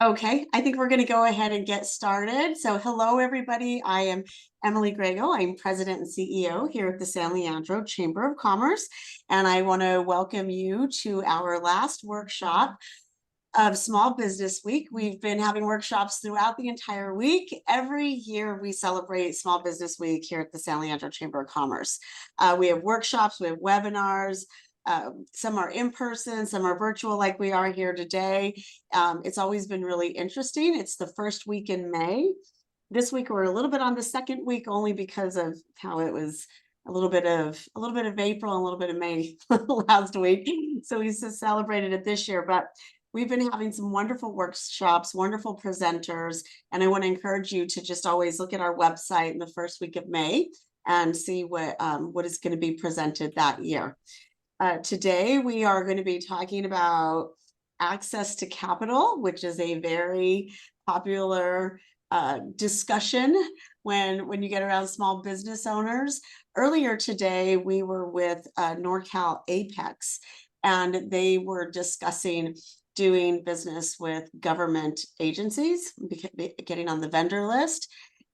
Okay, I think we're going to go ahead and get started. So hello, everybody. I am Emily Grego. I'm President and CEO here at the San Leandro Chamber of Commerce, and I want to welcome you to our last workshop of Small Business Week. We've been having workshops throughout the entire week. Every year we celebrate Small Business Week here at the San Leandro Chamber of Commerce. We have workshops, we have webinars, some are in person, some are virtual like we are here today. It's always been really interesting. It's the first week in May. This week we're a little bit on the second week only because of how it was a little bit of April and a little bit of May last week. So we just celebrated it this year, but we've been having some wonderful workshops, wonderful presenters, and I want to encourage you to just always look at our website in the first week of May and see what is going to be presented that year. Today, we are going to be talking about access to capital, which is a very popular discussion when you get around small business owners. Earlier today, we were with NorCal Apex, and they were discussing doing business with government agencies, getting on the vendor list.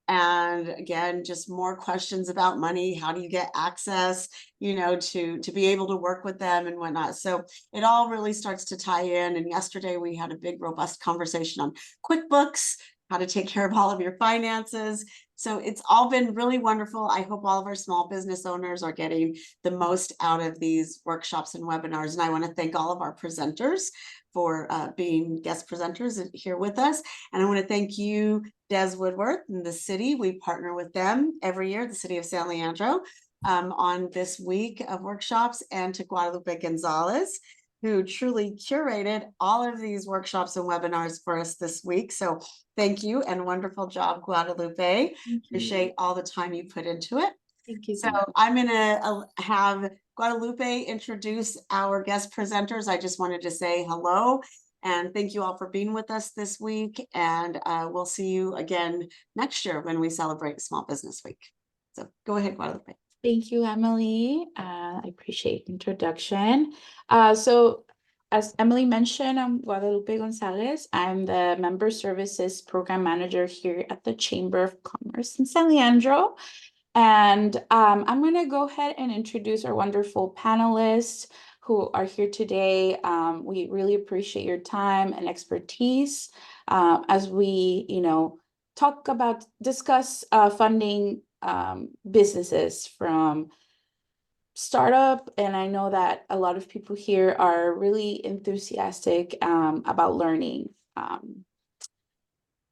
And again, just more questions about money. How do you get access, to be able to work with them and whatnot? So it all really starts to tie in. And yesterday we had a big, robust conversation on QuickBooks, how to take care of all of your finances. So it's all been really wonderful. I hope all of our small business owners are getting the most out of these workshops and webinars. And I want to thank all of our presenters for being guest presenters here with us. And I want to thank you, Des Woodworth, and the city. We partner with them every year, the city of San Leandro, on this week of workshops, and to Guadalupe Gonzalez, who truly curated all of these workshops and webinars for us this week. So thank you and wonderful job, Guadalupe. Appreciate all the time you put into it. Thank you. So I'm going to have Guadalupe introduce our guest presenters. I just wanted to say hello and thank you all for being with us this week. And we'll see you again next year when we celebrate Small Business Week. So go ahead, Guadalupe. Thank you, Emily. I appreciate the introduction. So as Emily mentioned, I'm Guadalupe Gonzalez. I'm the Member Services Program Manager here at the Chamber of Commerce in San Leandro. And I'm going to go ahead and introduce our wonderful panelists who are here today. We really appreciate your time and expertise as we, discuss funding businesses from startup. And I know that a lot of people here are really enthusiastic about learning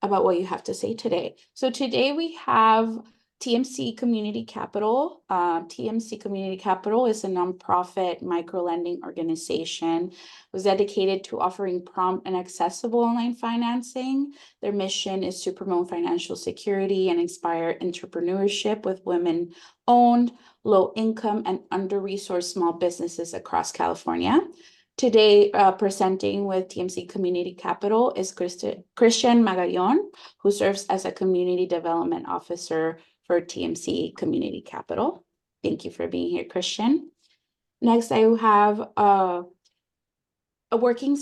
about what you have to say today. So today we have TMC Community Capital. TMC Community Capital is a nonprofit micro-lending organization. It was dedicated to offering prompt and accessible online financing. Their mission is to promote financial security and inspire entrepreneurship with women-owned, low-income, and under-resourced small businesses across California. Today, presenting with TMC Community Capital is Christian Magallon, who serves as a Community Development Officer for TMC Community Capital. Thank you for being here, Christian. Next, I have Working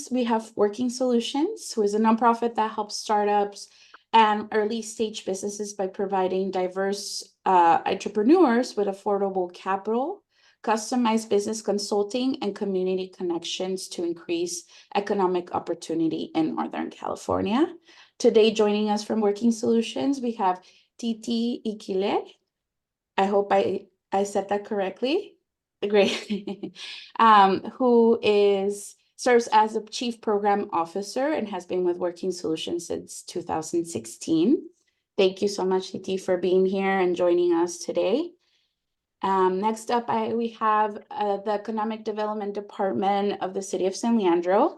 Solutions, who is a nonprofit that helps startups and early stage businesses by providing diverse entrepreneurs with affordable capital, customized business consulting, and community connections to increase economic opportunity in Northern California. Today, joining us from Working Solutions, we have Titi Ikile. I hope I said that correctly. Great. Who serves as a Chief Program Officer and has been with Working Solutions since 2016. Thank you so much, Titi, for being here and joining us today. Next up, we have the Economic Development Department of the City of San Leandro.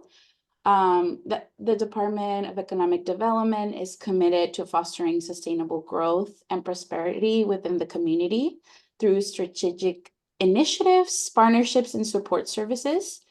The Department of Economic Development is committed to fostering sustainable growth and prosperity within the community through strategic initiatives, partnerships, and support services.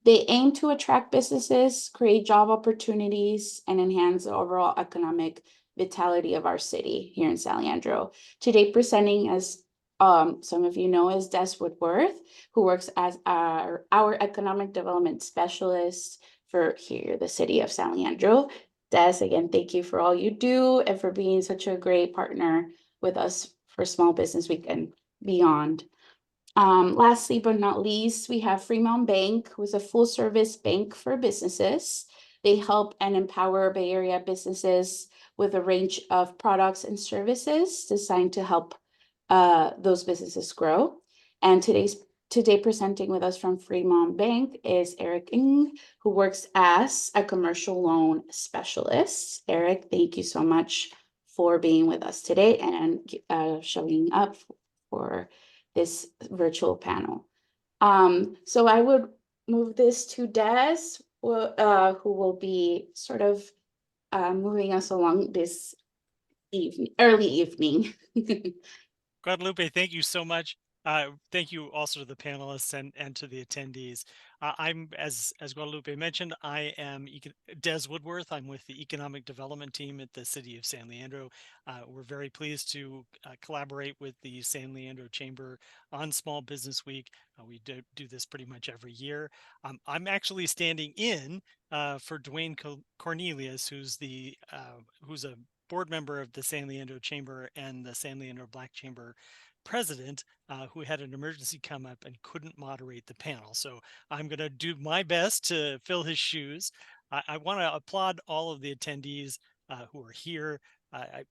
They aim to attract businesses, create job opportunities, and enhance the overall economic vitality of our city here in San Leandro. Today, presenting as some of you know is Des Woodworth, who works as our economic development specialist for here, the city of San Leandro. Des, again, thank you for all you do and for being such a great partner with us for Small Business Week and beyond. Lastly, but not least, we have Fremont Bank, who's a full service bank for businesses. They help and empower Bay Area businesses with a range of products and services designed to help those businesses grow. And today presenting with us from Fremont Bank is Eric Ng, who works as a commercial loan specialist. Eric, thank you so much for being with us today and showing up for this virtual panel. So I would move this to Des, who will be sort of moving us along this early evening. Guadalupe, thank you so much. Thank you also to the panelists and to the attendees. I'm, as Guadalupe mentioned, I am Des Woodworth. I'm with the Economic Development Team at the City of San Leandro. We're very pleased to collaborate with the San Leandro Chamber on Small Business Week. We do this pretty much every year. I'm actually standing in for Dwayne Cornelius, who's a board member of the San Leandro Chamber and the San Leandro Black Chamber president, who had an emergency come up and couldn't moderate the panel. So I'm going to do my best to fill his shoes. I want to applaud all of the attendees who are here.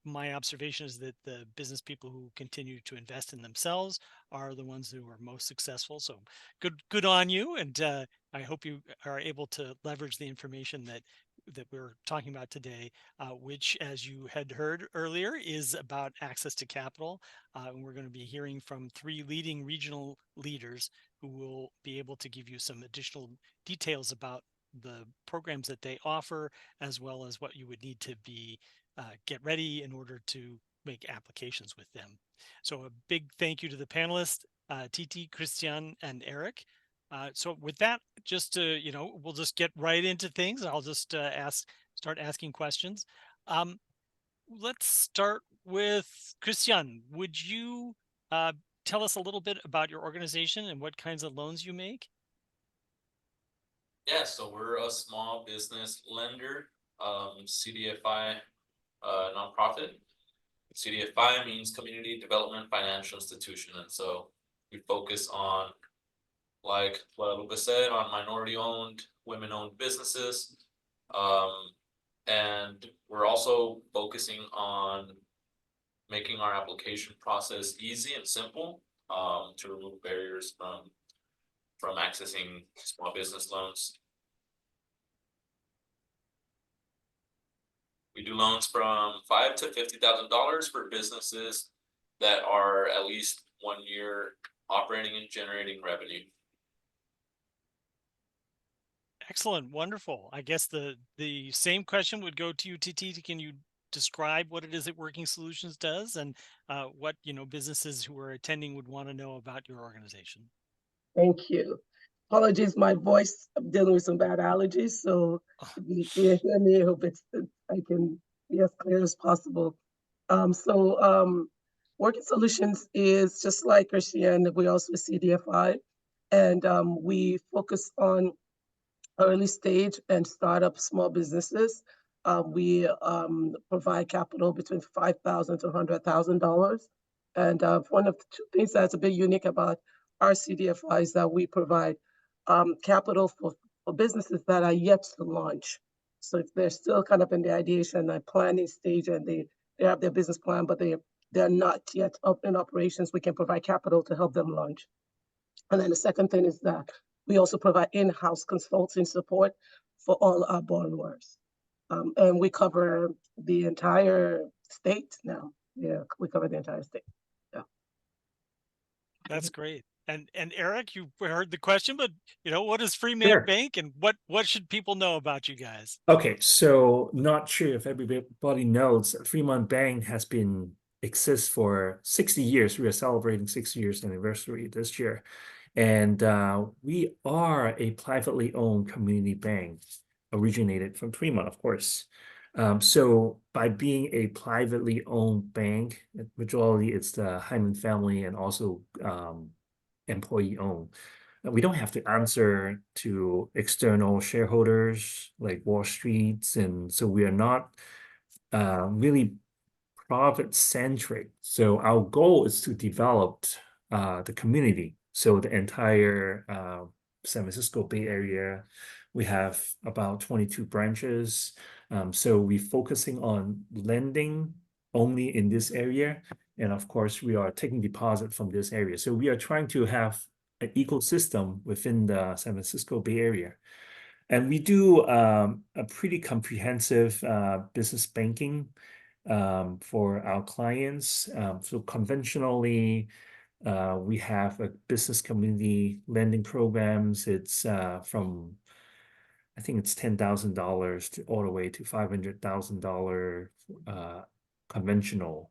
My observation is that the business people who continue to invest in themselves are the ones who are most successful. So good on you. And I hope you are able to leverage the information that we're talking about today, which, as you had heard earlier, is about access to capital. And we're going to be hearing from 3 leading regional leaders who will be able to give you some additional details about the programs that they offer, as well as what you would need to get ready in order to make applications with them. So a big thank you to the panelists, Titi, Christian, and Eric. So with that, just to, we'll just get right into things. I'll just start asking questions. Let's start with Christian. Would you tell us a little bit about your organization and what kinds of loans you make? Yeah, so we're a small business lender, CDFI nonprofit. CDFI means Community Development Financial Institution, and so we focus on, like what Luca said, on minority-owned, women-owned businesses, and we're also focusing on making our application process easy and simple, to remove barriers from accessing small business loans. We do loans from $5,000 to $50,000 for businesses that are at least 1 year operating and generating revenue. Excellent, wonderful. I guess the same question would go to you, Titi. Can you describe what it is that Working Solutions does and what businesses who are attending would want to know about your organization? Thank you. Apologies, my voice, I'm dealing with some bad allergies, so if you can't hear me, I hope I can be as clear as possible. Working Solutions is just like Christian, we also CDFI, and we focus on early stage and startup small businesses. We provide capital between $5,000 to $100,000. And one of the 2 things that's a bit unique about our CDFI is that we provide capital for businesses that are yet to launch. So if they're still kind of in the ideation and planning stage and they have their business plan, but they're not yet up in operations, we can provide capital to help them launch. And then the second thing is that we also provide in-house consulting support for all our borrowers. And we cover the entire state now. Yeah, we cover the entire state. Yeah. That's great. And Eric, you heard the question, but what is Fremont Bank and what should people know about you guys? Okay, so not sure if everybody knows, Fremont Bank exists for 60 years. We are celebrating 60 years anniversary this year. And we are a privately owned community bank, originated from Fremont, of course. So by being a privately owned bank, majority it's the Hyman family and also employee owned. we don't have to answer to external shareholders like Wall Street, and so we are not really profit centric. So our goal is to develop the community. So the entire San Francisco Bay Area, we have about 22 branches. So we're focusing on lending only in this area. And of course, we are taking deposit from this area. So we are trying to have an ecosystem within the San Francisco Bay Area. And we do a pretty comprehensive business banking for our clients. So conventionally, we have a business community lending programs. It's from, I think it's $10,000 to all the way to $500,000 conventional.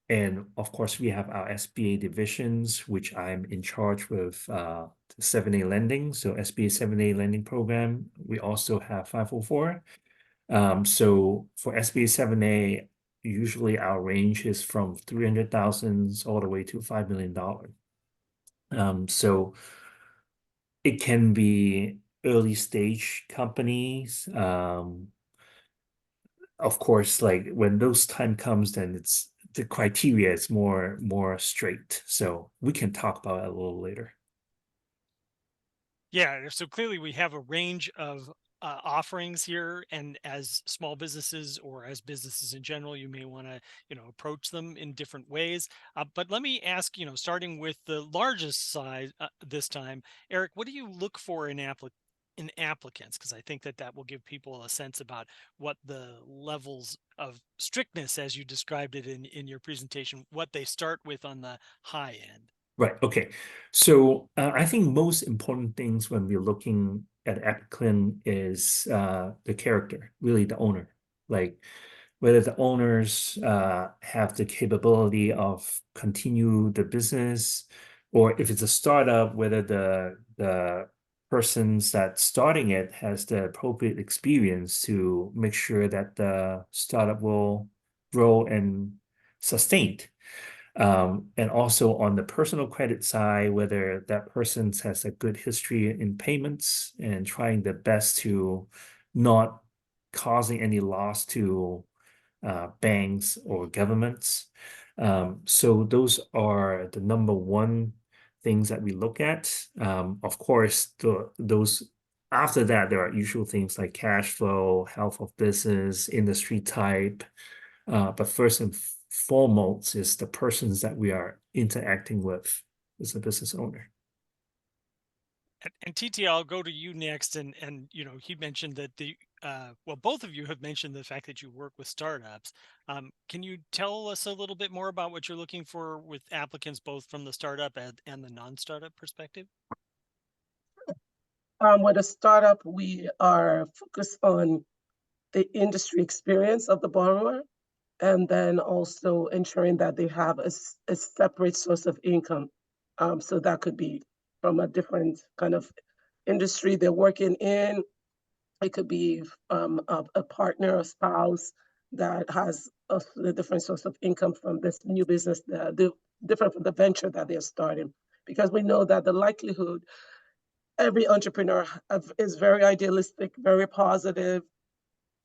And of course, we have our SBA divisions, which I'm in charge with 7A lending. So SBA 7A lending program. We also have 504. So for SBA 7A, usually our range is from 300,000 all the way to $5 million. So it can be early stage companies. Of course, like when those time comes, then it's the criteria is more straight. So we can talk about it a little later. Yeah, so clearly we have a range of offerings here, and as small businesses or as businesses in general, you may want to, approach them in different ways. But let me ask, starting with the largest size this time, Eric, what do you look for in applicants? Because I think that will give people a sense about what the levels of strictness, as you described it in your presentation, what they start with on the high end. Right. Okay. So I think most important things when we're looking at applicant is the character, really the owner, like whether the owners have the capability of continue the business, or if it's a startup, whether the persons that starting it has the appropriate experience to make sure that the startup will grow and sustain. And also on the personal credit side, whether that person has a good history in payments and trying the best to not causing any loss to banks or governments. So those are the number one things that we look at. Of course, those after that, there are usual things like cash flow, health of business, industry type. But first and foremost is the persons that we are interacting with as a business owner. And TT, I'll go to you next. And he mentioned that both of you have mentioned the fact that you work with startups. Can you tell us a little bit more about what you're looking for with applicants, both from the startup and the non-startup perspective? With a startup, we are focused on the industry experience of the borrower, and then also ensuring that they have a separate source of income. So that could be from a different kind of industry they're working in. It could be a partner, a spouse that has a different source of income from this new business, different from the venture that they're starting. Because we know that the likelihood, every entrepreneur is very idealistic, very positive,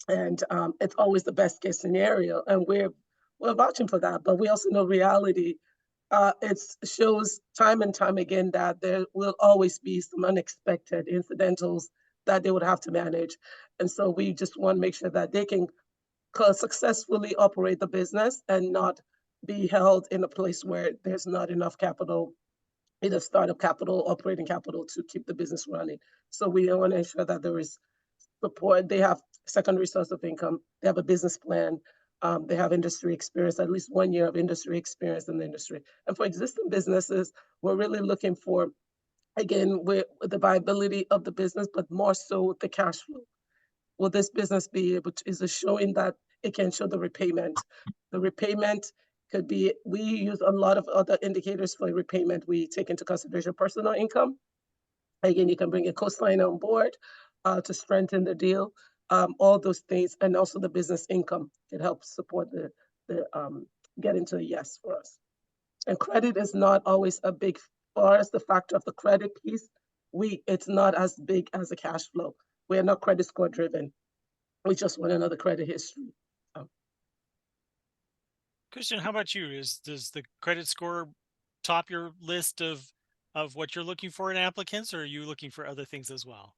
and it's always the best case scenario. And we're vouching for that, but we also know reality. It shows time and time again that there will always be some unexpected incidentals that they would have to manage. And so we just want to make sure that they can successfully operate the business and not be held in a place where there's not enough capital, either startup capital, operating capital, to keep the business running. So we want to ensure that there is support. They have secondary source of income. They have a business plan. They have industry experience, at least 1 year of industry experience in the industry. And for existing businesses, we're really looking for, again, with the viability of the business, but more so the cash flow. Will this business be able to, is it showing that it can show the repayment? The repayment could be, we use a lot of other indicators for repayment. We take into consideration personal income. Again, you can bring a co-signer on board to strengthen the deal. All those things, and also the business income can help support the get into a yes for us. And credit is not always a big far as the factor of the credit piece, it's not as big as the cash flow. We're not credit score driven. We just want another credit history. Christian, how about you? Does the credit score top your list of what you're looking for in applicants, or are you looking for other things as well?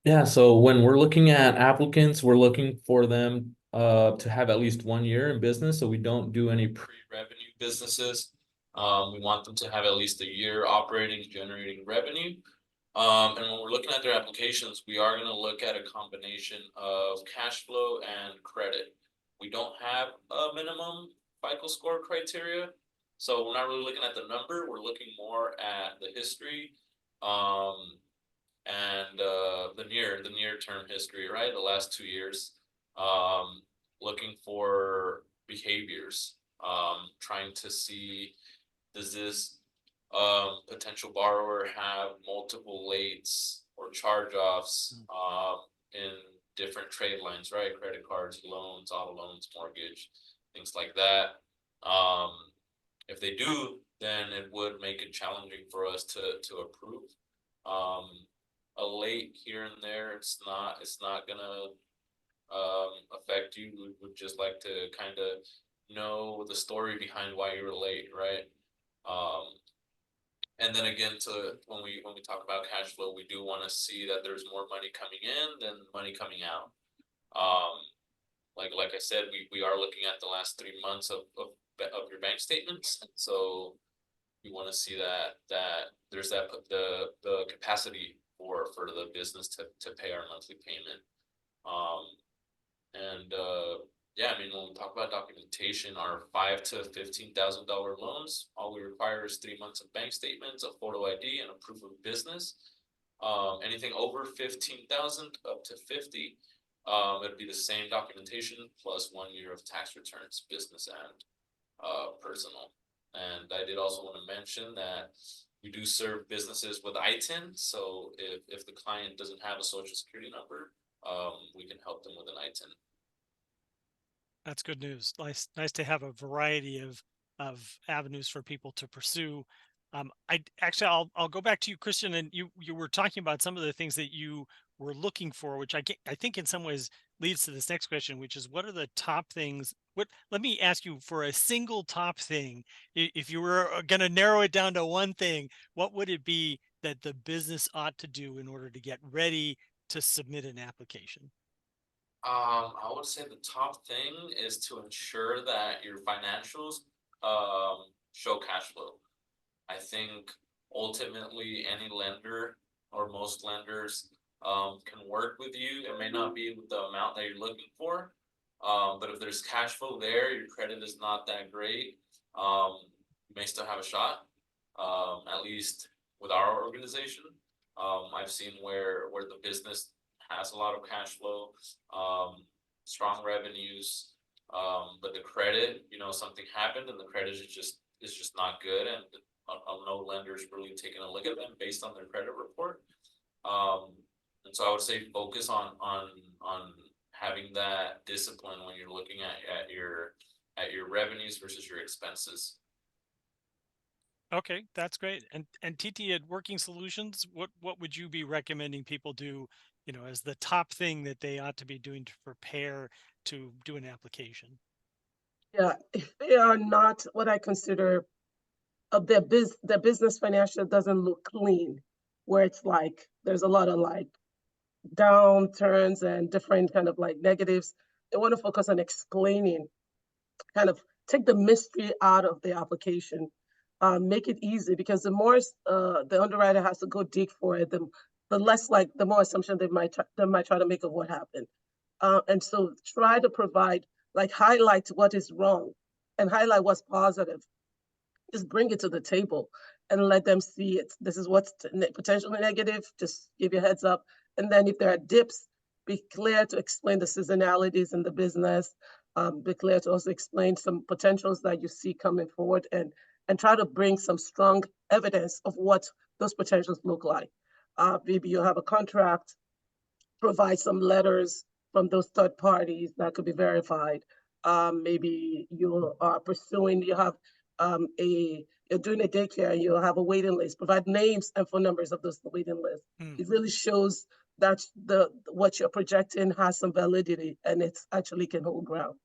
Yeah, so when we're looking at applicants, we're looking for them to have at least 1 year in business. So we don't do any pre-revenue businesses. We want them to have at least a year operating, generating revenue. And when we're looking at their applications, we are going to look at a combination of cash flow and credit. We don't have a minimum FICO score criteria, so we're not really looking at the number. We're looking more at the history, and the near term history, right? The last 2 years, looking for behaviors, trying to see, does this potential borrower have multiple lates or charge-offs in different trade lines, right? Credit cards, loans, auto loans, mortgage, things like that. If they do, then it would make it challenging for us to approve. A late here and there, it's not gonna affect you. We would just like to kind of know the story behind why you were late, right? And then again, when we talk about cash flow, we do want to see that there's more money coming in than money coming out. Like I said, we are looking at the last 3 months of your bank statements, and so we want to see that there's the capacity for the business to pay our monthly payment. Yeah, I mean, when we talk about documentation, our $5,000 to $15,000 loans, all we require is 3 months of bank statements, a photo ID, and a proof of business. Anything over 15,000 up to 50, it'd be the same documentation plus 1 year of tax returns, business and personal. And I did also want to mention that we do serve businesses with ITIN. So if the client doesn't have a social security number, we can help them with an ITIN. That's good news. Nice to have a variety of avenues for people to pursue. I'll go back to you, Christian, and you were talking about some of the things that you were looking for, which I think in some ways leads to this next question, which is, what are the top things? Let me ask you for a single top thing. If you were going to narrow it down to one thing, what would it be that the business ought to do in order to get ready to submit an application? I would say the top thing is to ensure that your financials show cash flow. I think ultimately any lender or most lenders can work with you. It may not be with the amount that you're looking for, but if there's cash flow there, your credit is not that great, you may still have a shot, at least with our organization. I've seen where the business has a lot of cash flow, strong revenues, but the credit, something happened and the credit is just not good, and no lender's really taking a look at them based on their credit report. And so I would say focus on having that discipline when you're looking at your revenues versus your expenses. Okay, that's great. And Titi, at Working Solutions, what would you be recommending people do, as the top thing that they ought to be doing to prepare to do an application? Yeah, if they are not what I consider their business financial doesn't look clean, where it's like there's a lot of like downturns and different kind of like negatives, they want to focus on explaining, kind of take the mystery out of the application, make it easy, because the more the underwriter has to go dig for it, the more assumption they might try to make of what happened. And so try to provide, like, highlight what is wrong and highlight what's positive. Just bring it to the table and let them see it. This is what's potentially negative. Just give you a heads up. And then if there are dips, be clear to explain the seasonalities in the business. Be clear to also explain some potentials that you see coming forward, and try to bring some strong evidence of what those potentials look like. Maybe you have a contract, provide some letters from those third parties that could be verified. Maybe you are pursuing, you have you're doing a daycare and you'll have a waiting list, provide names and phone numbers of those waiting lists. It really shows that what you're projecting has some validity and it's actually can hold ground.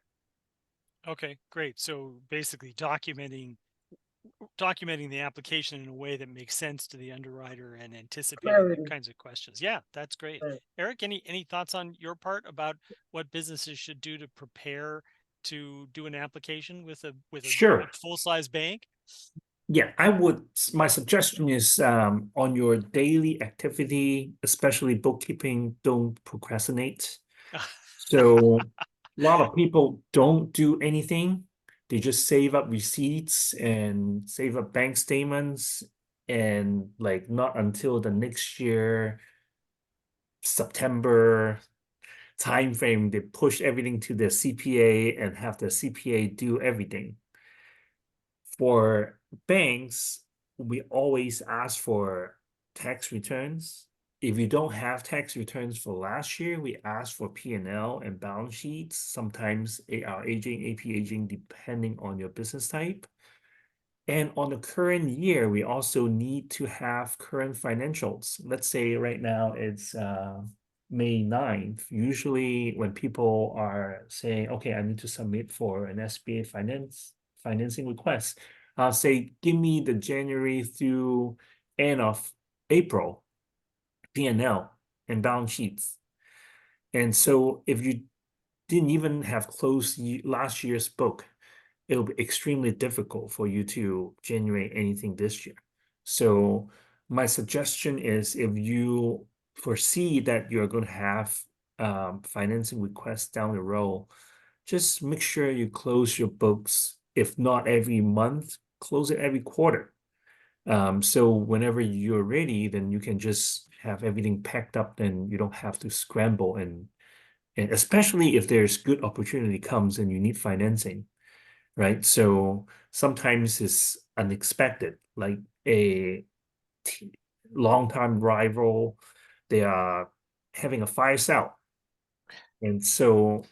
Okay, great. So basically documenting the application in a way that makes sense to the underwriter and anticipating the Clarity. kinds of questions. Yeah, that's great. Right. Eric, any thoughts on your part about what businesses should do to prepare to do an application with a Sure. full-size bank? Yeah, my suggestion is on your daily activity, especially bookkeeping, don't procrastinate. So a lot of people don't do anything. They just save up receipts and save up bank statements, and like not until the next year, September time frame, they push everything to their CPA and have the CPA do everything. For banks, we always ask for tax returns. If you don't have tax returns for last year, we ask for P&L and balance sheets, sometimes AR aging, AP aging, depending on your business type. And on the current year, we also need to have current financials. Let's say right now it's May 9th. Usually when people are saying, okay, I need to submit for an SBA financing request, I'll say, give me the January through end of April P&L and balance sheets. And so if you didn't even have closed last year's book, it'll be extremely difficult for you to generate anything this year. So my suggestion is, if you foresee that you're going to have financing requests down the road, just make sure you close your books, if not every month, close it every quarter. So whenever you're ready, then you can just have everything packed up, then you don't have to scramble, and especially if there's good opportunity comes and you need financing, right? So sometimes it's unexpected, like a long-time rival, they are having a fire sale. And so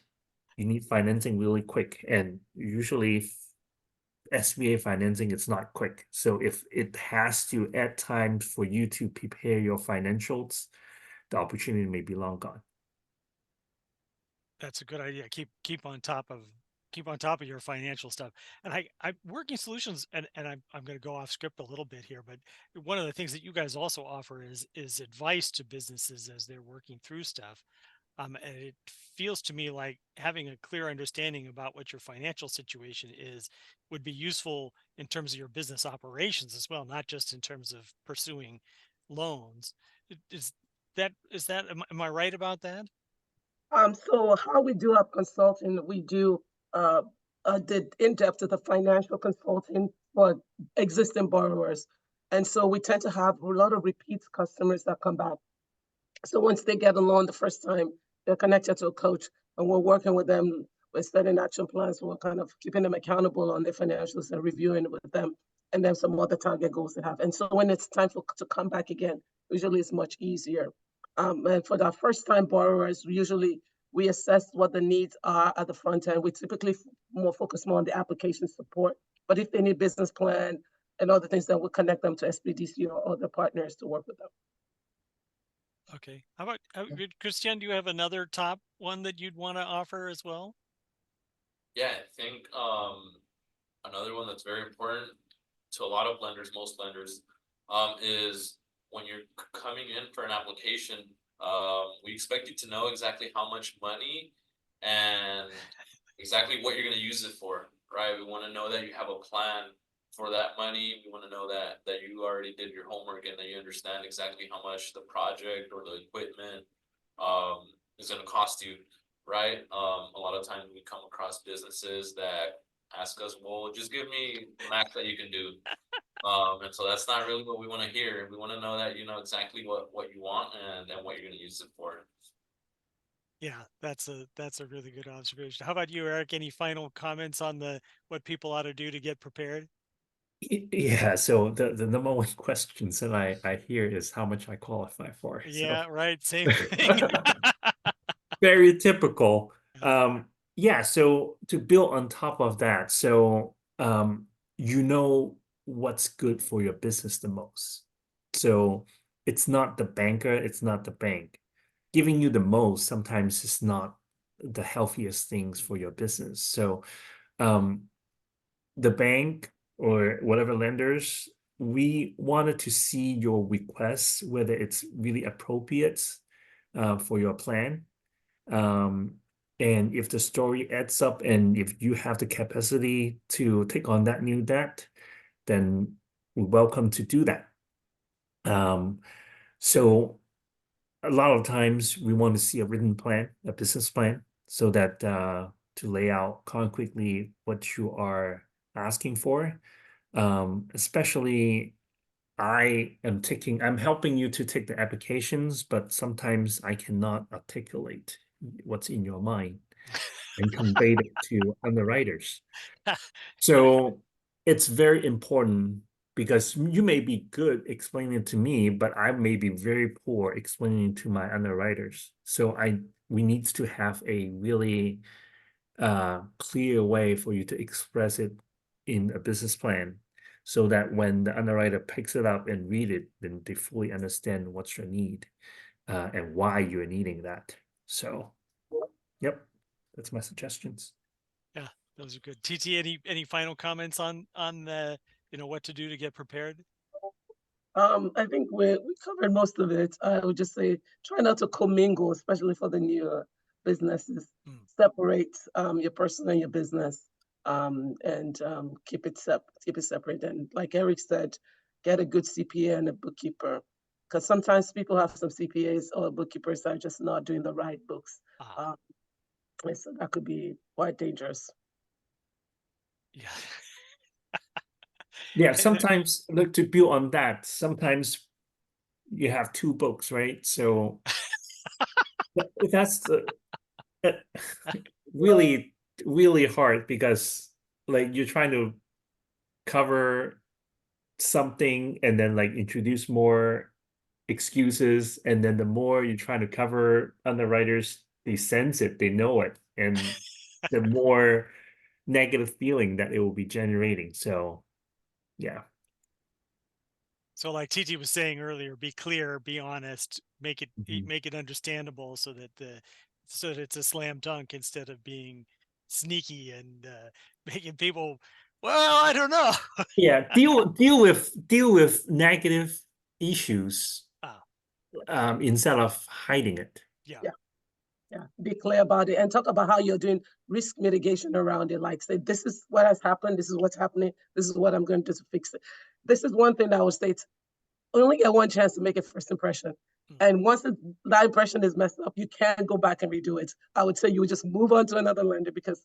you need financing really quick. And usually SBA financing, it's not quick. So if it has to add time for you to prepare your financials, the opportunity may be long gone. That's a good idea. Keep on top of your financial stuff. And I Working Solutions, and I'm going to go off script a little bit here, but one of the things that you guys also offer is advice to businesses as they're working through stuff. And it feels to me like having a clear understanding about what your financial situation is would be useful in terms of your business operations as well, not just in terms of pursuing loans. Am I right about that? So how we do our consulting, we do the in-depth of the financial consulting for existing borrowers. And so we tend to have a lot of repeat customers that come back. So once they get a loan the first time, they're connected to a coach and we're working with them. We're setting action plans. We're kind of keeping them accountable on their financials and reviewing with them. And then some other target goals they have. And so when it's time to come back again, usually it's much easier. And for the first time borrowers, usually we assess what the needs are at the front end. We typically focus more on the application support. But if they need business plan and other things, then we'll connect them to SBDC or other partners to work with them. Okay. How about Christian? Do you have another top one that you'd want to offer as well? Yeah, I think another one that's very important to a lot of lenders, most lenders, is when you're coming in for an application, we expect you to know exactly how much money and exactly what you're going to use it for, right? We want to know that you have a plan for that money. We want to know that you already did your homework and that you understand exactly how much the project or the equipment is going to cost you, right? A lot of times we come across businesses that ask us, well, just give me the max that you can do. And so that's not really what we want to hear. We want to know that you know exactly what you want and what you're going to use it for. Yeah, that's a really good observation. How about you, Eric? Any final comments on what people ought to do to get prepared? Yeah, so the number one questions that I hear is how much I qualify for. Yeah, So right. Same thing. very typical. Yeah, so to build on top of that, so you know what's good for your business the most. So it's not the banker, it's not the bank. Giving you the most sometimes is not the healthiest things for your business. So the bank or whatever lenders, we wanted to see your requests, whether it's really appropriate for your plan. And if the story adds up and if you have the capacity to take on that new debt, then we're welcome to do that. So a lot of times we want to see a written plan, a business plan, so that to lay out concretely what you are asking for. Especially I'm helping you to take the applications, but sometimes I cannot articulate what's in your mind and convey it to underwriters. So it's very important because you may be good explaining it to me, but I may be very poor explaining it to my underwriters. So we need to have a really clear way for you to express it in a business plan so that when the underwriter picks it up and read it, then they fully understand what's your need and why you're needing that. So, yep, that's my suggestions. Yeah, those are good. TT, any final comments on the, what to do to get prepared? I think we covered most of it. I would just say try not to commingle, especially for the newer businesses. Separate your personal and your business, and keep it separate. And like Eric said, get a good CPA and a bookkeeper, because sometimes people have some CPAs or bookkeepers that are just not doing the right books. And so that could be quite dangerous. Yeah. Yeah, sometimes look to build on that. Sometimes you have two books, right? So that's really, really hard because like you're trying to cover something and then like introduce more excuses, and then the more you're trying to cover underwriters, they sense it, they know it, and the more negative feeling that it will be generating. So yeah. So like TT was saying earlier, be clear, be honest, make it Mhm. make it understandable so that it's a slam dunk instead of being sneaky and making people, well, I don't know. Yeah, deal with negative issues instead of hiding it. Yeah. Yeah, be clear about it and talk about how you're doing risk mitigation around it. Like say, this is what has happened, this is what's happening, this is what I'm going to do to fix it. This is one thing that I would state, only get one chance to make a first impression. And once that impression is messed up, you can't go back and redo it. I would say you would just move on to another lender, because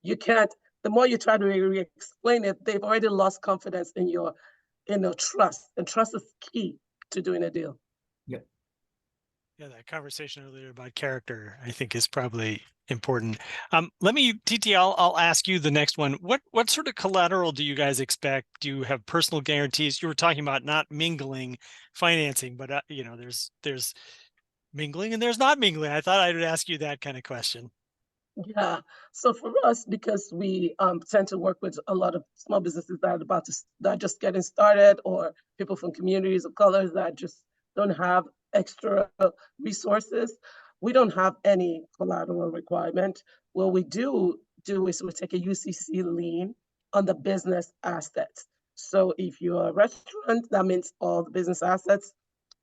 you can't, the more you try to re-explain it, they've already lost confidence in your trust. And trust is key to doing a deal. Yep. Yeah, that conversation earlier about character, I think, is probably important. TT, I'll ask you the next one. What sort of collateral do you guys expect? Do you have personal guarantees? You were talking about not mingling financing, but there's mingling and there's not mingling. I thought I would ask you that kind of question. Yeah. So for us, because we tend to work with a lot of small businesses that are just getting started, or people from communities of colors that just don't have extra resources, we don't have any collateral requirement. What we do is we take a UCC lien on the business assets. So if you're a restaurant, that means all the business assets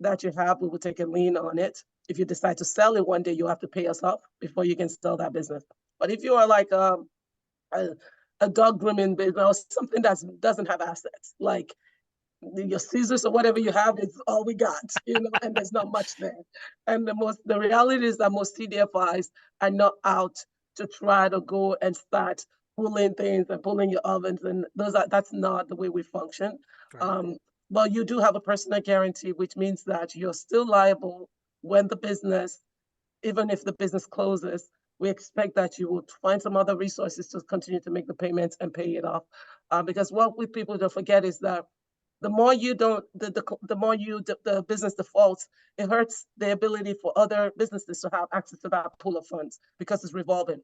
that you have, we will take a lien on it. If you decide to sell it one day, you have to pay us off before you can sell that business. But if you are like a dog grooming business, something that doesn't have assets, like your Caesars or whatever you have, is all we got, and there's not much there. And the reality is that most CDFIs are not out to try to go and start pulling things and pulling your ovens, and that's not the way we function. Right. But you do have a personal guarantee, which means that you're still liable when the business, even if the business closes. We expect that you will find some other resources to continue to make the payments and pay it off. Because what people don't forget is that the more you don't, the more the business defaults, it hurts the ability for other businesses to have access to that pool of funds, because it's revolving.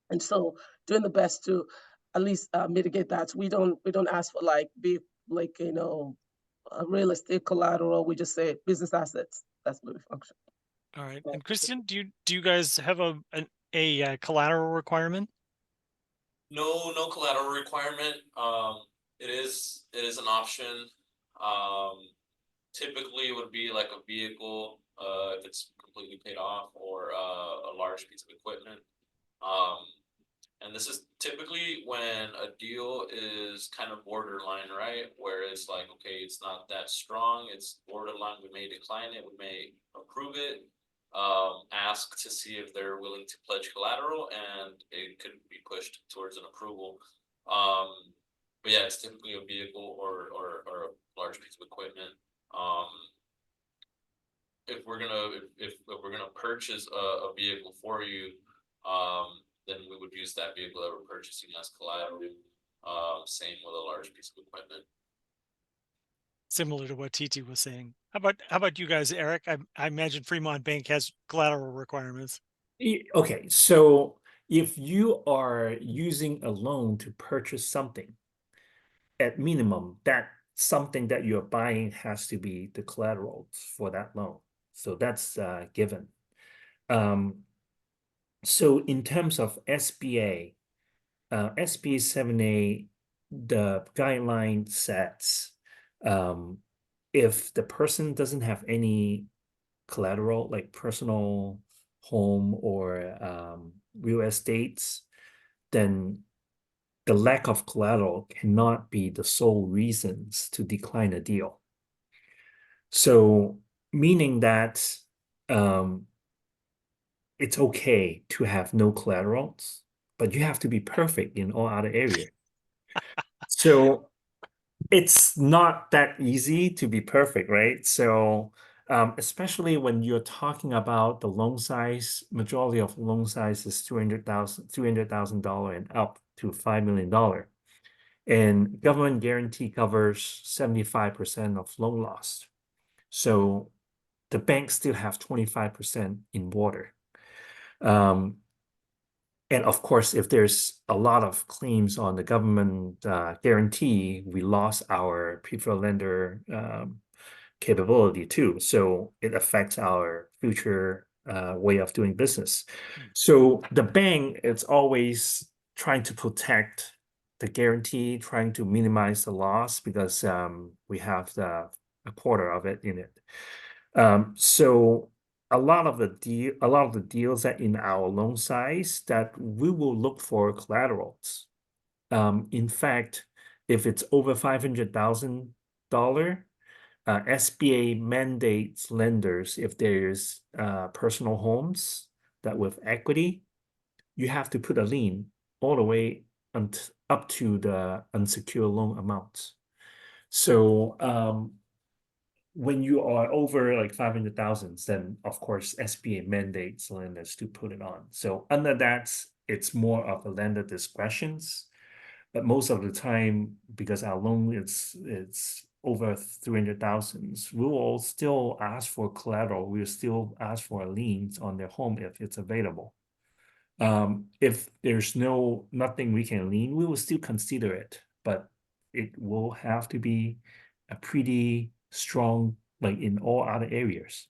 And so doing the best to at least mitigate that. We don't ask for like big like, a real estate collateral. We just say business assets. That's what we function. All right. Yeah. And Christian, do you guys have a collateral requirement? No collateral requirement. It is an option. Um, Typically it would be like a vehicle, if it's completely paid off, or a large piece of equipment. Um, and this is typically when a deal is kind of borderline, right? Where it's like, okay, it's not that strong, it's borderline, we may decline it, we may approve it. Ask to see if they're willing to pledge collateral, and it could be pushed towards an approval. But yeah, it's typically a vehicle or a large piece of equipment. Um, if we're gonna if we're gonna purchase a vehicle for you, then we would use that vehicle that we're purchasing as collateral. Same with a large piece of equipment. Similar to what TT was saying. How about you guys, Eric? I imagine Fremont Bank has collateral requirements. Okay, so if you are using a loan to purchase something, at minimum, that something that you're buying has to be the collateral for that loan. So that's given. So in terms of SBA, SBA 7A, the guideline sets if the person doesn't have any collateral, like personal home or real estates, then the lack of collateral cannot be the sole reasons to decline a deal. So meaning that it's okay to have no collaterals, but you have to be perfect in all other areas. So it's not that easy to be perfect, right? So especially when you're talking about the loan size, majority of loan size is $300,000 and up to $5 million. And government guarantee covers 75% of loan loss. So the banks still have 25% in water. And of course, if there's a lot of claims on the government guarantee, we lost our preferred lender capability too. So it affects our future way of doing business. So the bank is always trying to protect the guarantee, trying to minimize the loss because we have a quarter of it in it. So a lot of the deals that in our loan size that we will look for collaterals. In fact, if it's over $500,000, SBA mandates lenders if there's personal homes that with equity, you have to put a lien all the way up to the unsecured loan amounts. So when you are over like 500,000, then of course SBA mandates lenders to put it on. So under that, it's more of a lender discretions. But most of the time, because our loan it's over 300,000, we will still ask for collateral. We'll still ask for liens on their home if it's available. If there's nothing we can lien, we will still consider it, but it will have to be a pretty strong, like in all other areas.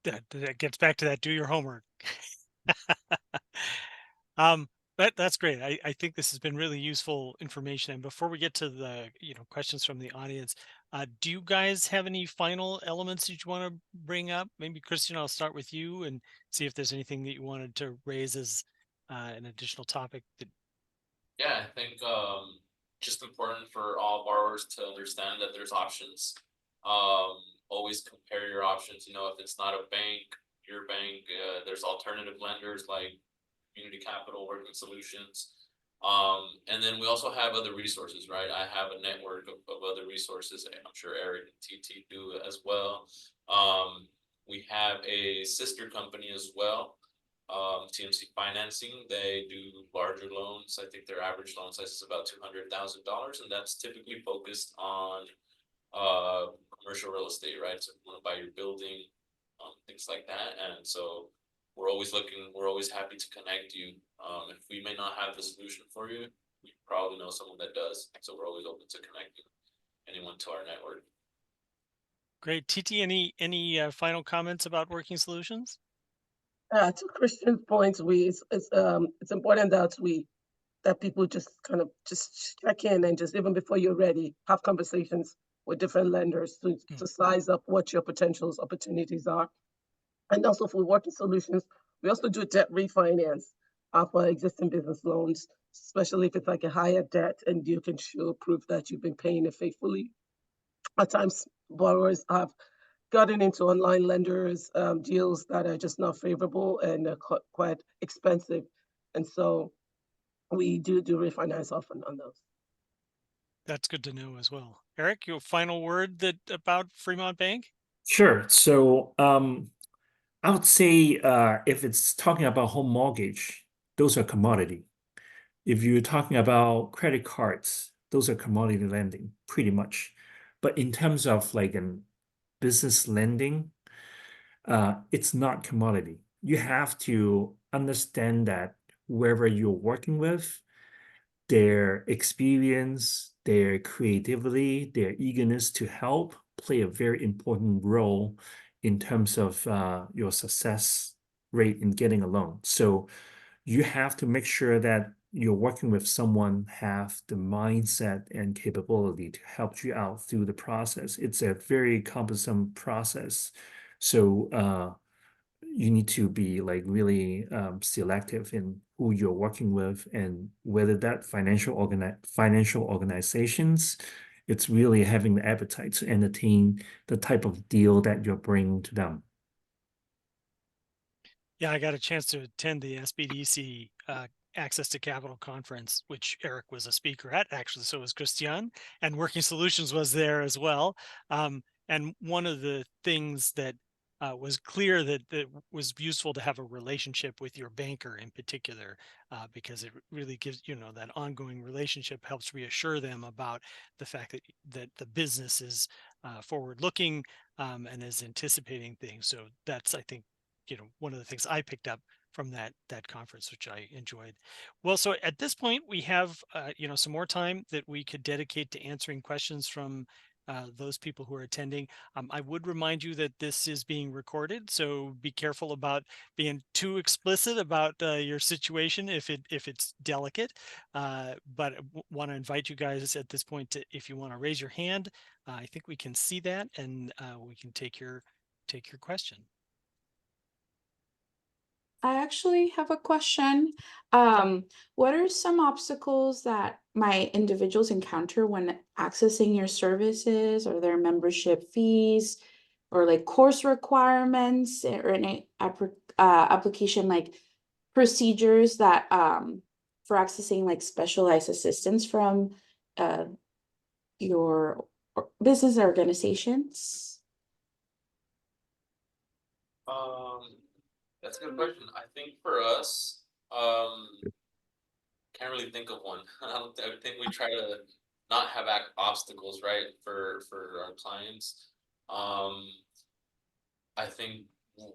That gets back to that, do your homework. That's great. I think this has been really useful information. And before we get to the questions from the audience, do you guys have any final elements that you want to bring up? Maybe Christian, I'll start with you and see if there's anything that you wanted to raise as an additional topic. Yeah, I think just important for all borrowers to understand that there's options. Always compare your options. If it's not a bank, your bank, there's alternative lenders like Community Capital, Working Solutions. And then we also have other resources, right? I have a network of other resources. I'm sure Eric and TT do as well. We have a sister company as well, TMC Financing. They do larger loans. I think their average loan size is about $200,000, and that's typically focused on commercial real estate, right? So if you want to buy your building, things like that. And so we're always happy to connect you. If we may not have the solution for you, we probably know someone that does, so we're always open to connecting anyone to our network. Great. TT, any final comments about Working Solutions? To Christian's points, it's important that people just kind of just check in and just even before you're ready, have conversations with different lenders to size up what your potential opportunities are. And also for Working Solutions, we also do debt refinance for existing business loans, especially if it's like a higher debt and you can show proof that you've been paying it faithfully. At times, borrowers have gotten into online lenders deals that are just not favorable and quite expensive. And so we do refinance often on those. That's good to know as well. Eric, your final word about Fremont Bank? Sure. So I would say if it's talking about home mortgage, those are commodity. If you're talking about credit cards, those are commodity lending, pretty much. But in terms of like an business lending, it's not commodity. You have to understand that whoever you're working with, their experience, their creativity, their eagerness to help play a very important role in terms of your success rate in getting a loan. So you have to make sure that you're working with someone have the mindset and capability to help you out through the process. It's a very cumbersome process. So you need to be like really selective in who you're working with and whether that financial organizations, it's really having the appetite to entertain the type of deal that you're bringing to them. Yeah, I got a chance to attend the SBDC Access to Capital Conference, which Eric was a speaker at, actually. So was Christian, and Working Solutions was there as well. And one of the things that was clear that was useful to have a relationship with your banker in particular, because it really gives, that ongoing relationship helps reassure them about the fact that the business is forward looking and is anticipating things. So that's, I think, one of the things I picked up from that conference, which I enjoyed. Well, so at this point we have some more time that we could dedicate to answering questions from those people who are attending. I would remind you that this is being recorded, so be careful about being too explicit about your situation if it's delicate. But want to invite you guys at this point to, if you want to raise your hand, I think we can see that, and we can take your question. I actually have a question. What are some obstacles that my individuals encounter when accessing your services? Are there membership fees or like course requirements or any application like procedures that for accessing like specialized assistance from your business organizations? That's a good question. I think for us, can't really think of one. I think we try to not have obstacles, right, for our clients. I think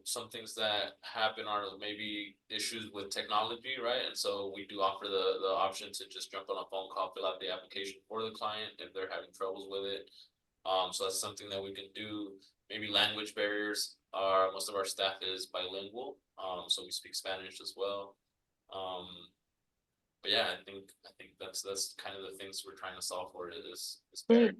some things that happen are maybe issues with technology, right? And so we do offer the option to just jump on a phone call, fill out the application for the client if they're having troubles with it. So that's something that we can do. Maybe language barriers. Most of our staff is bilingual, so we speak Spanish as well. But yeah, I think that's kind of the things we're trying to solve for is barriers.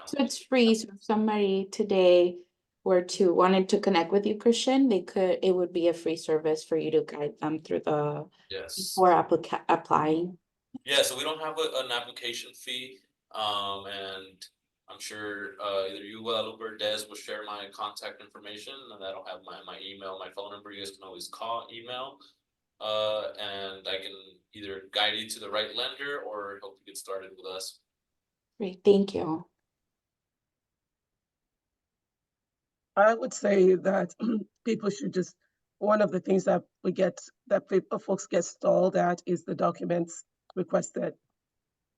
So it's free. So if somebody today were to wanted to connect with you, Christian, it would be a free service for you to guide them through the before applying. Yeah, so we don't have an application fee. And I'm sure either you, Guadalupe, or Des will share my contact information, and that'll have my email, my phone number. You guys can always call, email, and I can either guide you to the right lender or help you get started with us. Great, thank you. I would say that people should just, one of the things that folks get stalled at is the documents requested.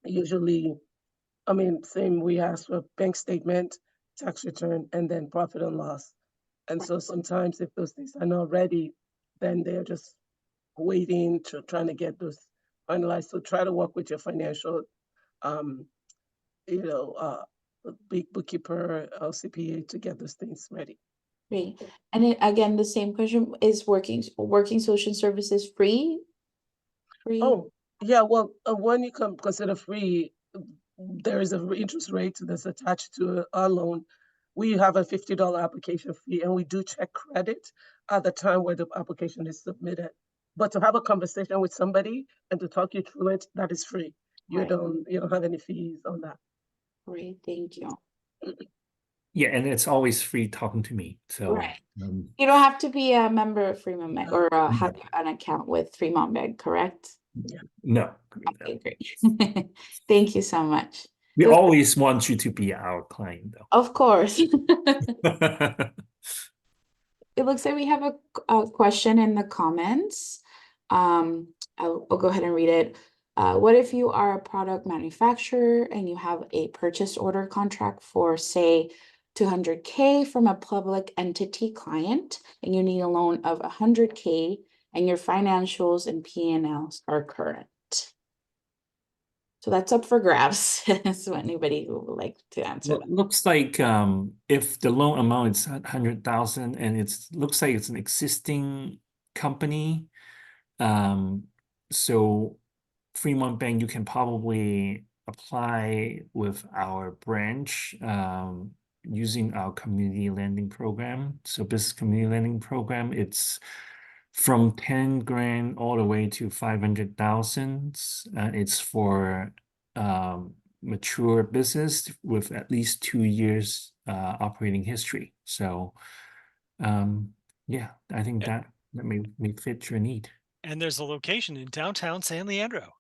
Usually, same we ask for bank statement, tax return, and then profit and loss. And so sometimes if those things are not ready, then they're just waiting trying to get those finalized. So try to work with your financial, you know, bookkeeper, CPA to get those things ready. Great. And then again, the same question, is working solution services free? Free? Oh, yeah, well, when you consider free, there is an interest rate that's attached to our loan. We have a $50 application fee, and we do check credit at the time where the application is submitted. But to have a conversation with somebody and to talk you through it, that is free. You Right. don't have any fees on that. Great, thank you. Yeah, and it's always free talking to me. So Right. You don't have to be a member of Fremont Bank or have No. an account with Fremont Bank, correct? No. Okay, great. Thank you so much. We So- always want you to be our client, Of course. though. It looks like we have a question in the comments. I'll go ahead and read it. What if you are a product manufacturer and you have a purchase order contract for, say, 200K from a public entity client, and you need a loan of 100K, and your financials and P&Ls are current? So that's up for grabs. So anybody who would like to answer Well, that. looks like if the loan amount is 100,000 and looks like it's an existing company, so Fremont Bank, you can probably apply with our branch using our community lending program. So business community lending program, it's from 10 grand all the way to 500,000. It's for mature business with at least 2 years operating history. So yeah, I think that may fit your need. And there's a location in downtown San Leandro.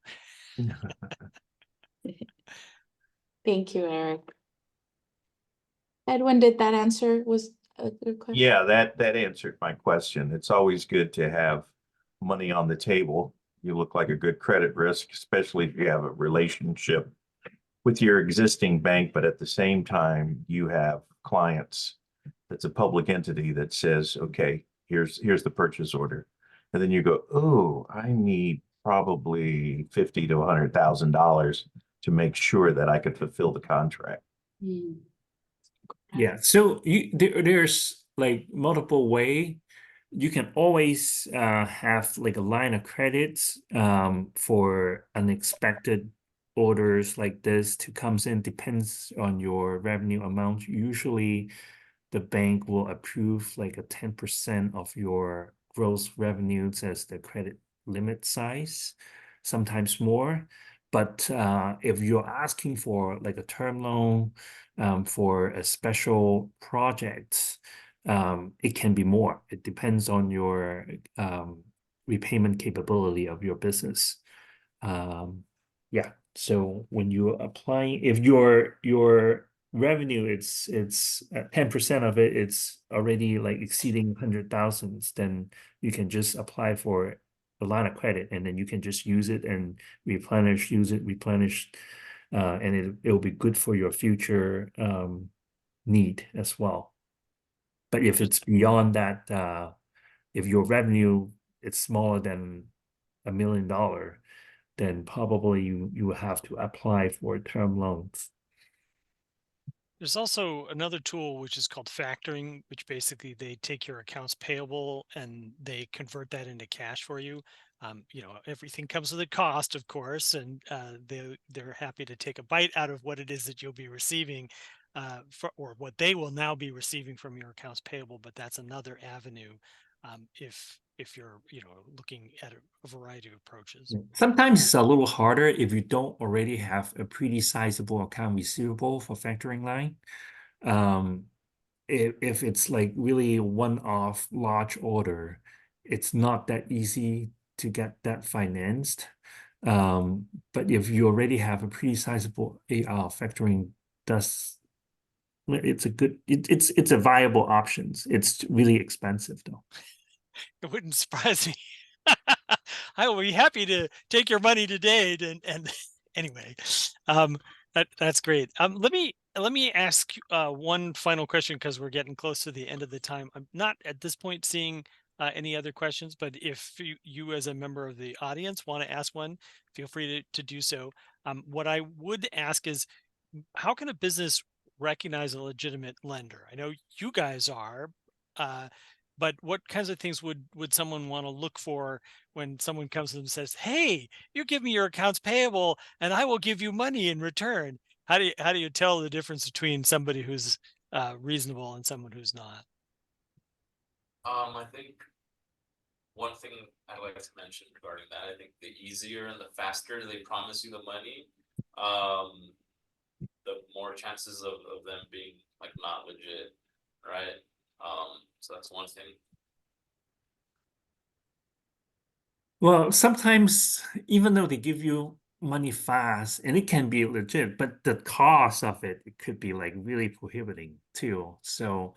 Thank you, Eric. Edwin, did that answer was a good question? Yeah, that answered my question. It's always good to have money on the table. You look like a good credit risk, especially if you have a relationship with your existing bank, but at the same time, you have clients. That's a public entity that says, okay, here's the purchase order. And then you go, oh, I need probably $50,000 to $100,000 to make sure that I could fulfill the contract. Hmm. Yeah, so there's like multiple way. You can always have like a line of credits for unexpected orders like this to comes in, depends on your revenue amount. Usually the bank will approve like a 10% of your gross revenues as the credit limit size, sometimes more. But if you're asking for like a term loan for a special project, it can be more. It depends on your repayment capability of your business. Yeah. So when you apply, if your revenue it's 10% of it, it's already like exceeding 100,000, then you can just apply for a line of credit, and then you can just use it and replenish, and it'll be good for your future need as well. But if it's beyond that, if your revenue is smaller than $1 million, then probably you will have to apply for term loans. There's also another tool which is called factoring, which basically they take your accounts payable and they convert that into cash for you. You know, everything comes with a cost, of course, and they're happy to take a bite out of what it is that you'll be receiving, or what they will now be receiving from your accounts payable. But that's another avenue if you're looking at a variety of approaches. Sometimes it's a little harder if you don't already have a pretty sizable account receivable for factoring line. If it's like really a one-off large order, it's not that easy to get that financed. But if you already have a pretty sizable AR, factoring it's a viable option. It's really expensive though. It wouldn't surprise me. I will be happy to take your money today. And anyway, that's great. Let me ask one final question, because we're getting close to the end of the time. I'm not at this point seeing any other questions, but if you as a member of the audience want to ask one, feel free to do so. What I would ask is, how can a business recognize a legitimate lender? I know you guys are, but what kinds of things would someone want to look for when someone comes to them and says, "Hey, you give me your accounts payable, and I will give you money in return"? How do you tell the difference between somebody who's reasonable and someone who's not? I think one thing I like to mention regarding that, I think the easier and the faster they promise you the money, the more chances of them being like not legit, right? So that's one thing. Well, sometimes even though they give you money fast and it can be legit, but the cost of it could be like really prohibiting too. So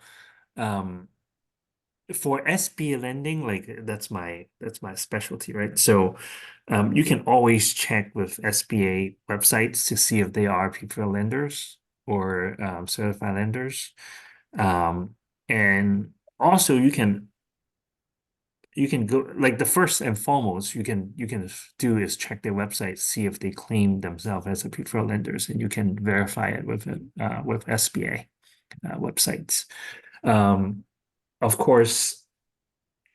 for SBA lending, like that's my specialty, right? So you can always check with SBA websites to see if they are preferred lenders or certified lenders. And also you can go like the first and foremost you can do is check their website, see if they claim themselves as a preferred lenders, and you can verify it with SBA websites. Of course,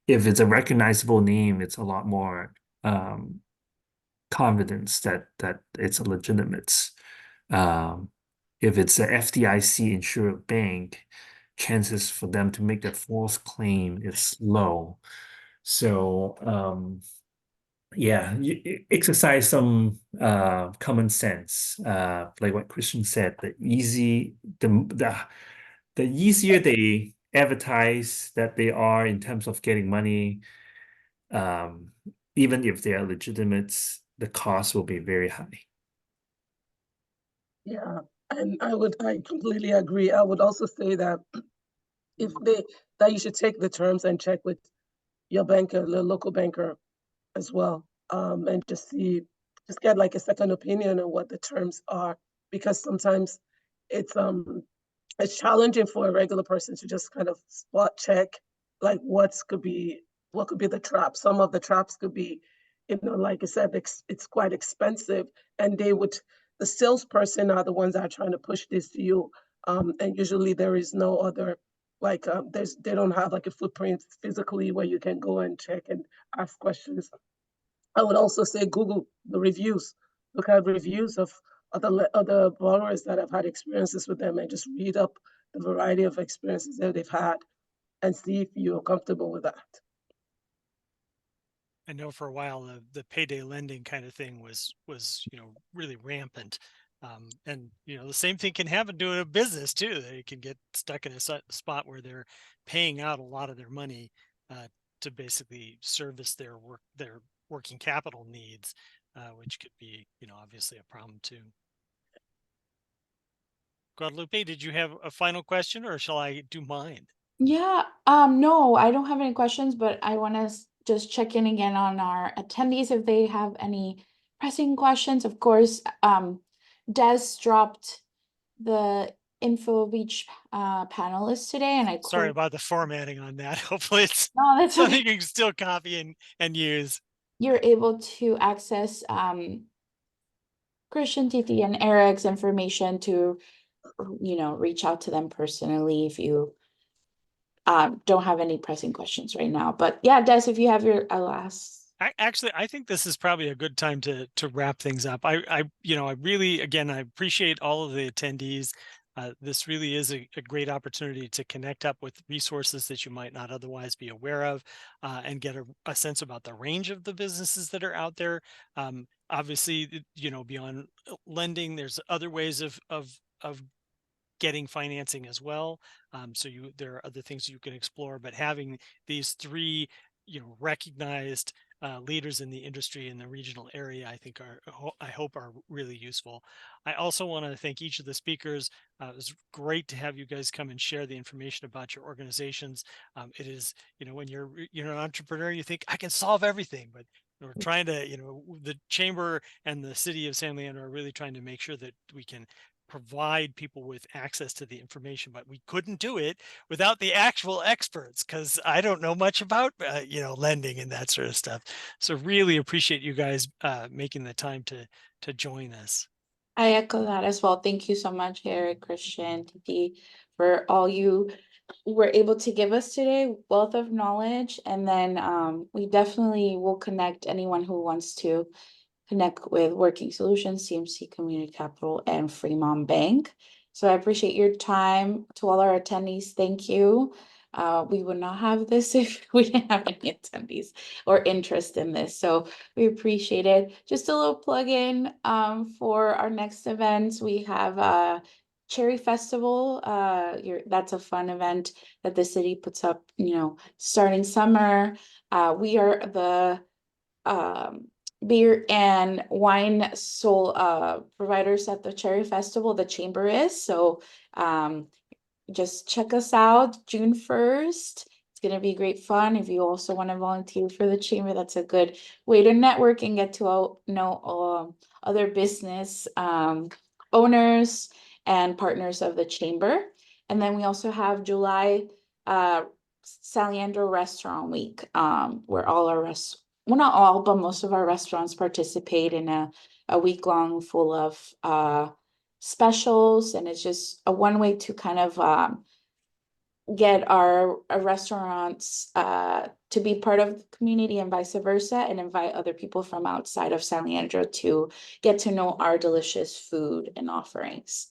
if it's a recognizable name, it's a lot more confidence that it's a legitimate. If it's a FDIC insured bank, chances for them to make that false claim is low. So yeah, you exercise some common sense. Like what Christian said, the easier they advertise that they are in terms of getting money, even if they are legitimate, the cost will be very high. Yeah, and I completely agree. I would also say that that you should take the terms and check with your banker, the local banker as well, and just get like a second opinion on what the terms are, because sometimes it's challenging for a regular person to just kind of spot check like what could be the trap. Some of the traps could be, like I said, it's quite expensive, and the salesperson are the ones that are trying to push this to you, and usually there is no other like they don't have like a footprint physically where you can go and check and ask questions. I would also say Google the reviews. Look at reviews of other borrowers that have had experiences with them, and just read up the variety of experiences that they've had and see if you're comfortable with that. I know for a while the payday lending kind of thing was really rampant, and the same thing can happen to a business too. They can get stuck in a spot where they're paying out a lot of their money to basically service their working capital needs, which could be obviously a problem too. Guadalupe, did you have a final question, or shall I do mine? Yeah, no, I don't have any questions, but I want to just check in again on our attendees if they have any pressing questions. Of course, Des dropped the info of each panelist today, and I Sorry about the formatting on that. Hopefully it's No, that's something okay. you can still copy and use. You're able to access Christian, Titi, and Eric's information to reach out to them personally if you don't have any pressing questions right now. But yeah, Des, if you have your last. I think this is probably a good time to wrap things up. I really, again, I appreciate all of the attendees. This really is a great opportunity to connect up with resources that you might not otherwise be aware of, and get a sense about the range of the businesses that are out there. Obviously, beyond lending, there's other ways of getting financing as well. So there are other things you can explore, but having these three, recognized leaders in the industry in the regional area, I think I hope are really useful. I also want to thank each of the speakers. It was great to have you guys come and share the information about your organizations. It is, when you're an entrepreneur, you think I can solve everything, but we're trying to, the chamber and the city of San Leandro are really trying to make sure that we can provide people with access to the information, but we couldn't do it without the actual experts, because I don't know much about lending and that sort of stuff. So really appreciate you guys making the time to join us. I echo that as well. Thank you so much, Eric, Christian, Titi, for all you were able to give us today, wealth of knowledge. And then we definitely will connect anyone who wants to connect with Working Solutions, CMC Community Capital, and Fremont Bank. So I appreciate your time. To all our attendees, thank you. We would not have this if we didn't have any attendees or interest in this. So we appreciate it. Just a little plug in for our next events. We have Cherry Festival. That's a fun event that the city puts up, starting summer. We are the beer and wine providers at the Cherry Festival. The chamber is, so just check us out June 1st. It's gonna be great fun. If you also want to volunteer for the chamber, that's a good way to network and get to know other business owners and partners of the chamber. And then we also have July Saliandro Restaurant Week, where all our well, not all, but most of our restaurants participate in a week long full of specials, and it's just a one way to kind of get our restaurants to be part of the community and vice versa, and invite other people from outside of San Leandro to get to know our delicious food and offerings.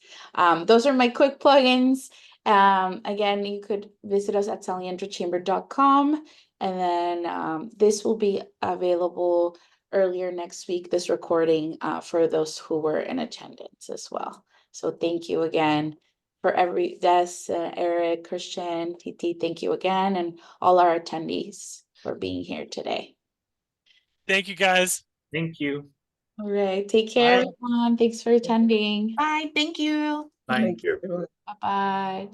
Those are my quick plugins. Again, you could visit us at sanleandrochamber.com, and then this will be available earlier next week, this recording, for those who were in attendance as well. So thank you again for Eric, Christian, Titi, thank you again, and all our attendees for being here today. Thank you, guys. Thank you. All right, take care, Bye. everyone. Thanks for attending. Bye, thank you. Bye. Thank you. Bye-bye.